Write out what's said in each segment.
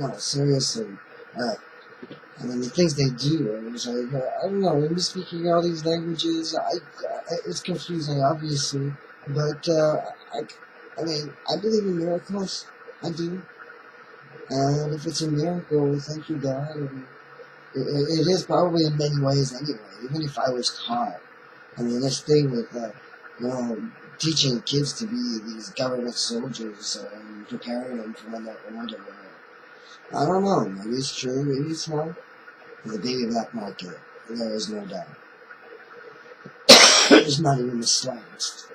No, seriously. Uh, I mean, the things they do, it's like, I don't know, when you're speaking all these languages, it's confusing, obviously, but, I mean, I believe in miracles. I do. And if it's a miracle, thank you, God. And it is probably in many ways anyway, even if I was taught. I mean, this thing with, you know, teaching kids to be these government soldiers and preparing them for when they're older. I don't know. Maybe it's true. Maybe it's not. The baby black market, there is no doubt. There's not even the slightest.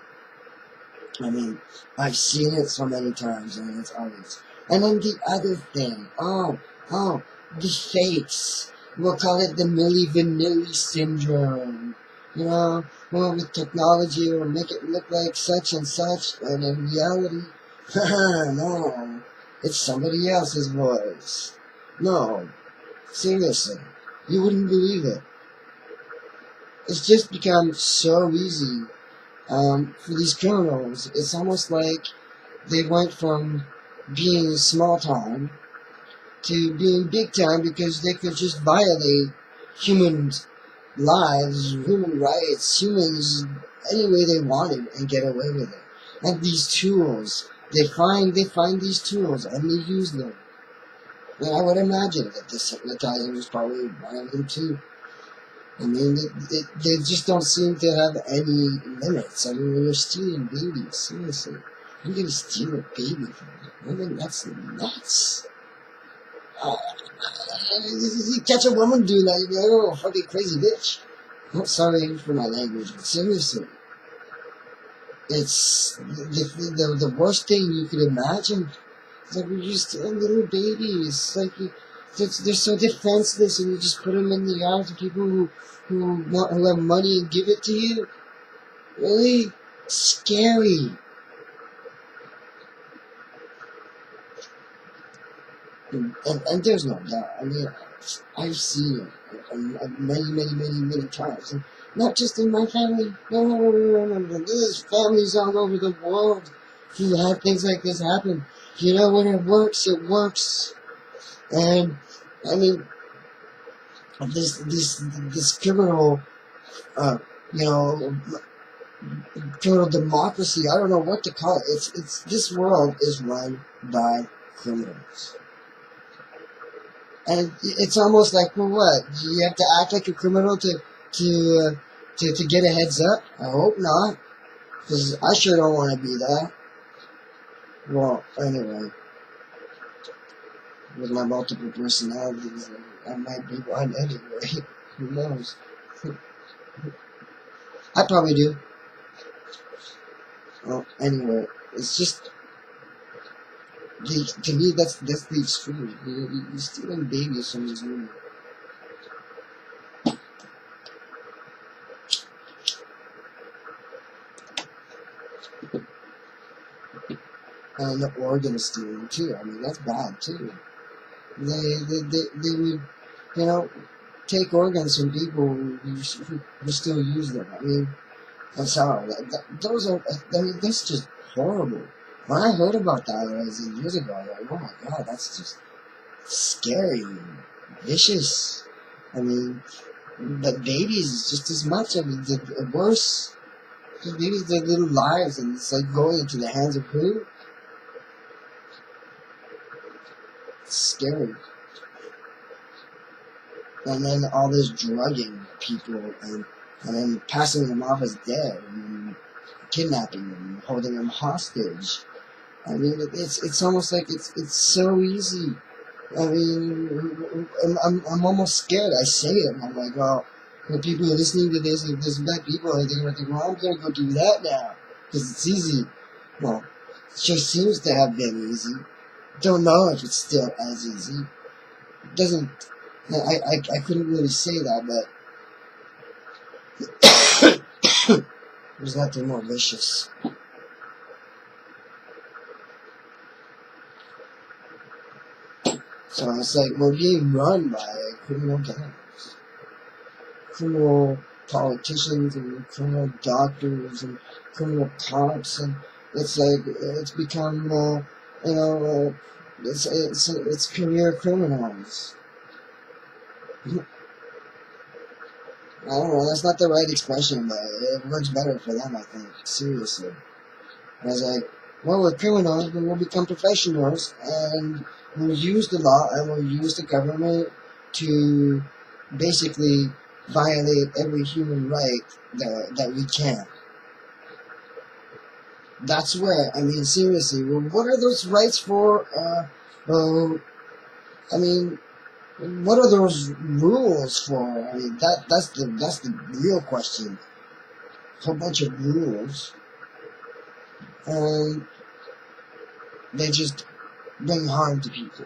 I mean, I've seen it so many times, and it's obvious. And then the other thing, the fakes. We'll call it the Milli Vanilli syndrome. You know, well, with technology, it'll make it look like such and such, and in reality, no, it's somebody else's voice. No, seriously, you wouldn't believe it. It's just become so easy for these criminals. It's almost like they went from being small time to being big time because they could just violate human lives, human rights, humans any way they wanted and get away with it. And these tools, they find these tools and they use them. And I would imagine that this hypnotizer was probably one of them too. I mean, they just don't seem to have any limits. I mean, when you're stealing babies, seriously, you're going to steal a baby from a woman? That's nuts. You catch a woman doing that, you'd be like, oh, fucking crazy bitch. I'm sorry for my language, but seriously, it's the worst thing you could imagine. It's like you're just a little baby. It's like they're so defenseless, and you just put them in the arms of people who have money and give it to you. Really scary. And there's no doubt. I mean, I've seen it many times. And not just in my family. No. There's families all over the world who have things like this happen. You know, when it works, it works. And, I mean, this criminal, you know, criminal democracy, I don't know what to call it. It's this world is run by criminals. And it's almost like, well, what? Do you have to act like a criminal to get a heads up? I hope not, because I sure don't want to be that. Well, anyway, with my multiple personalities, I might be one anyway. Who knows? I probably do. Well, anyway, it's just. To me, that's the extreme. You're stealing babies from these women. And the organ stealing too. I mean, that's bad too. They would, you know, take organs from people who still use them. I mean, that's how. Those are. I mean, that's just horrible. When I heard about that years ago, I was like, oh my god, that's just scary, vicious. I mean, but babies just as much. I mean, they're worse. Babies, their little lives, and it's like going into the hands of who? It's scary. And then all this drugging people, and then passing them off as dead, and kidnapping them, holding them hostage. I mean, it's almost like it's so easy. I mean, I'm almost scared. I say it, and I'm like, well, when people are listening to this, if there's black people, they're going to think, well, I'm going to go do that now, because it's easy. Well, it sure seems to have been easy. Don't know if it's still as easy. It doesn't, I couldn't really say that, but there's nothing more vicious. So it's like we're being run by criminal gangs, criminal politicians and criminal doctors and criminal cops, and it's like it's become, It's career criminals. I don't know, that's not the right expression, but it works better for them, I think. Seriously. I was like, well, we're criminals, but we'll become professionals, and we'll use the law, and we'll use the government to basically violate every human right that we can. That's where, I mean, seriously, well, what are those rights for? I mean, what are those rules for? I mean, that's the real question. A whole bunch of rules, and they just bring harm to people.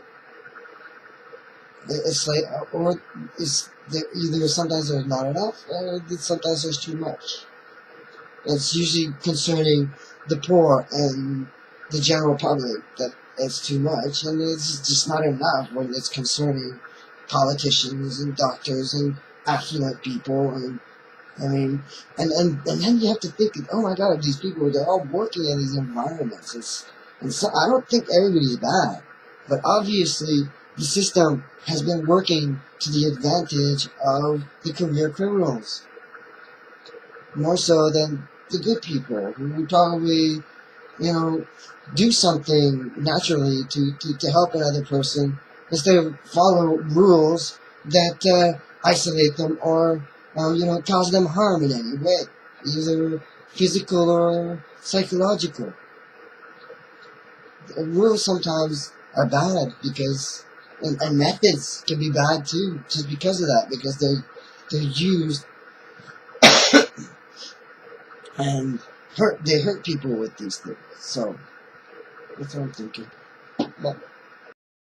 It's like, or it's either sometimes there's not enough, or sometimes there's too much. It's usually concerning the poor and the general public that it's too much, and it's just not enough when it's concerning politicians and doctors and affluent people. And I mean, and then you have to think, oh my God, these people, they're all working in these environments. And so I don't think everybody's bad, but obviously the system has been working to the advantage of the career criminals, more so than the good people who would probably, do something naturally to help another person instead of follow rules that isolate them or, cause them harm in any way, either physical or psychological. Rules sometimes are bad because, and methods can be bad too, just because of that, because they're used and they hurt people with these things. So that's what I'm thinking. But